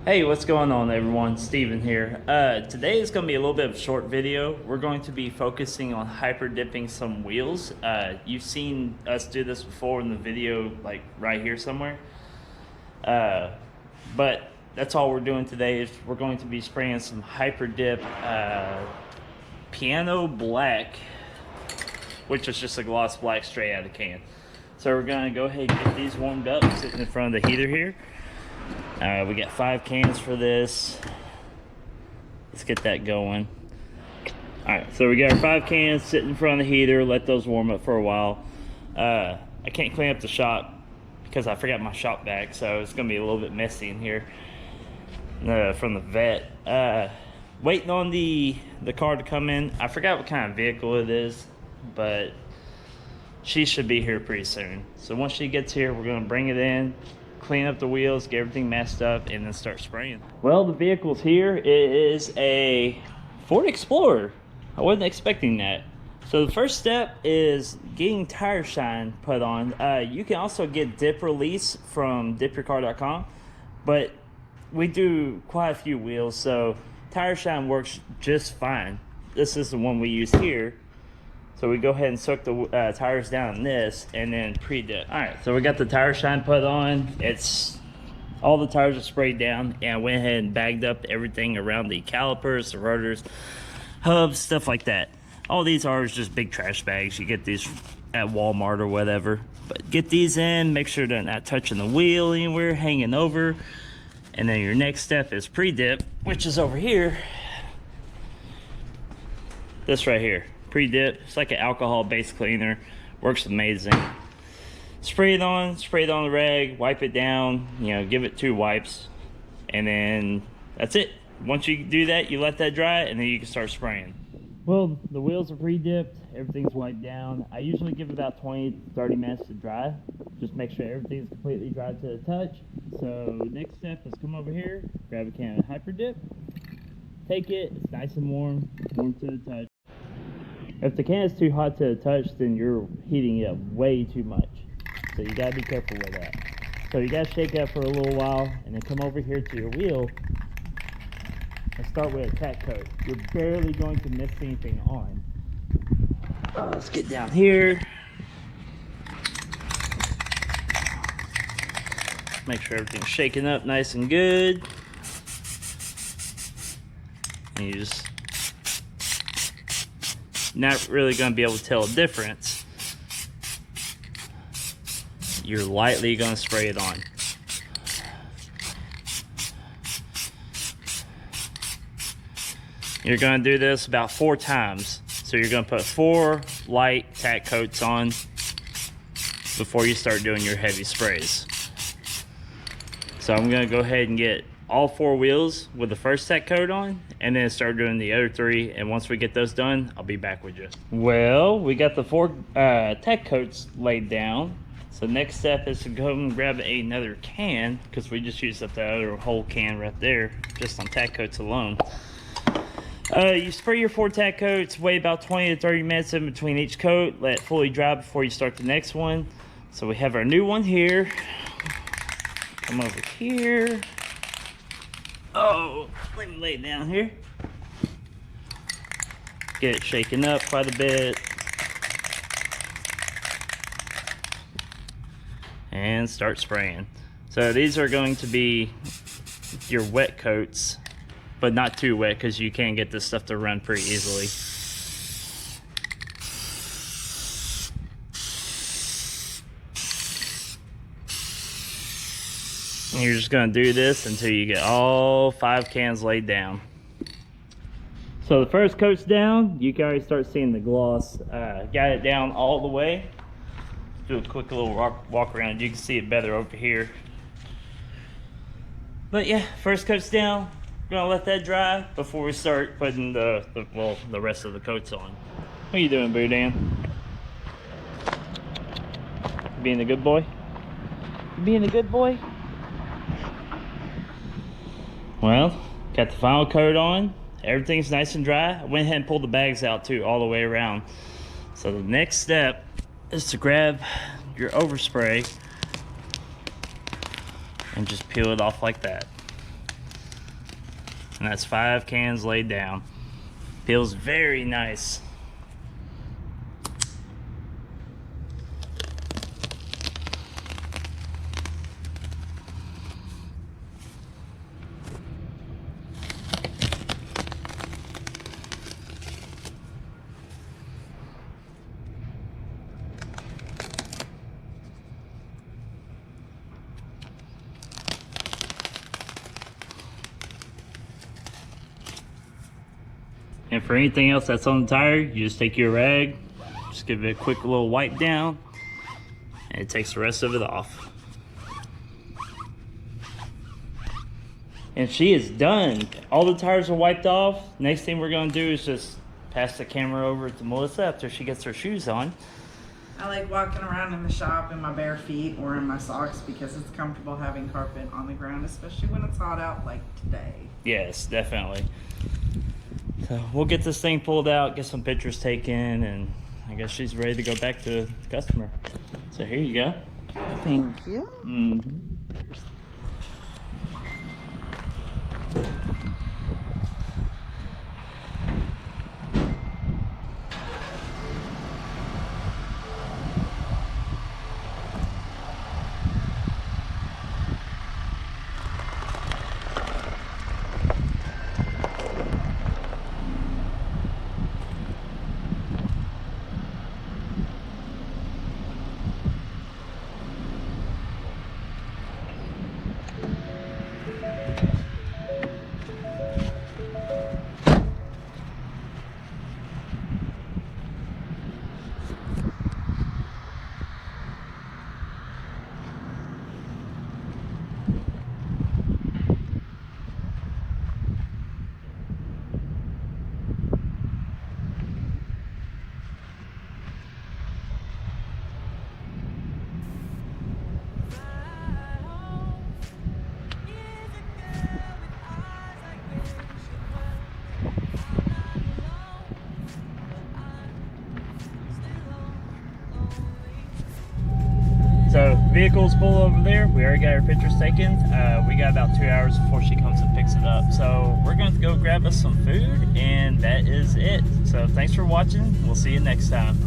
Hey, what's going on everyone? Steven here. Today is going to be a little bit of a short video. We're going to be focusing on hyper dipping some wheels. You've seen us do this before in the video, like right here somewhere. But that's all we're doing today is we're going to be spraying some hyper dip piano black, which is just a gloss black straight out of the can. So we're going to go ahead and get these warmed up, sitting in front of the heater here. We got 5 cans for this. Let's get that going. Alright, so we got our 5 cans sitting in front of the heater. Let those warm up for a while. I can't clean up the shop because I forgot my shop bag, so it's going to be a little bit messy in here from the vet. Waiting on the car to come in. I forgot what kind of vehicle it is, but she should be here pretty soon. So once she gets here, we're going to bring it in, clean up the wheels, get everything messed up, and then start spraying. Well, the vehicle's here. It is a Ford Explorer. I wasn't expecting that. So the first step is getting tire shine put on. You can also get dip release from dipyourcar.com, but we do quite a few wheels, so tire shine works just fine. This is the one we use here. So we go ahead and soak the tires down in this and then pre-dip. All right, so we got the tire shine put on. It's all the tires are sprayed down, and I went ahead and bagged up everything around the calipers, the rotors, hubs, stuff like that. All these are just big trash bags. You get these at Walmart or whatever. But get these in, make sure they're not touching the wheel anywhere, hanging over. And then your next step is pre-dip, which is over here. This right here. Predip. It's like an alcohol-based cleaner. Works amazing. Spray it on the rag, wipe it down, give it 2 wipes, and then that's it. Once you do that, you let that dry, and then you can start spraying. Well, the wheels are pre-dipped, everything's wiped down. I usually give about 20 to 30 minutes to dry. Just make sure everything's completely dry to the touch. So next step is come over here, grab a can of Hyperdip, take it, it's nice and warm to the touch. If the can is too hot to the touch, then you're heating it up way too much. So you gotta be careful with that. So you gotta shake it up for a little while, and then come over here to your wheel and start with a tack coat. You're barely going to miss anything on. Let's get down here. Make sure everything's shaken up nice and good. And you just not really going to be able to tell a difference. You're lightly going to spray it on. You're going to do this about 4 times. So you're going to put 4 light tack coats on before you start doing your heavy sprays. So I'm going to go ahead and get all 4 wheels with the first tack coat on, and then start doing the other 3, and once we get those done, I'll be back with you. Well, we got the 4 tack coats laid down. So next step is to go and grab another can, because we just used up the other whole can right there, just on tack coats alone. You spray your 4 tack coats, wait about 20 to 30 minutes in between each coat, let it fully dry before you start the next one. So we have our new one here. Come over here. Oh, let me lay it down here. Get it shaken up quite a bit. And start spraying. So these are going to be your wet coats, but not too wet because you can get this stuff to run pretty easily. And you're just going to do this until you get all 5 cans laid down. So the first coat's down. You can already start seeing the gloss. Got it down all the way. Do a quick little walk around. You can see it better over here. But yeah, first coat's down. We're going to let that dry before we start putting the rest of the coats on. What are you doing, Boo Dan? Being a good boy? Being a good boy? Well, got the final coat on. Everything's nice and dry. I went ahead and pulled the bags out too, all the way around. So the next step is to grab your overspray and just peel it off like that. And that's 5 cans laid down. Feels very nice. And for anything else that's on the tire, you just take your rag, just give it a quick little wipe down, and it takes the rest of it off. And she is done. All the tires are wiped off. Next thing we're gonna do is just pass the camera over to Melissa after she gets her shoes on. I like walking around in the shop in my bare feet or in my socks because it's comfortable having carpet on the ground, especially when it's hot out like today. Yes, definitely. So we'll get this thing pulled out, get some pictures taken, and I guess she's ready to go back to the customer. So here you go. Thank you. Mm-hmm. So vehicle's full over there. We already got our pictures taken. We got about 2 hours before she comes and picks it up. So we're going to go grab us some food, and that is it. So thanks for watching. We'll see you next time.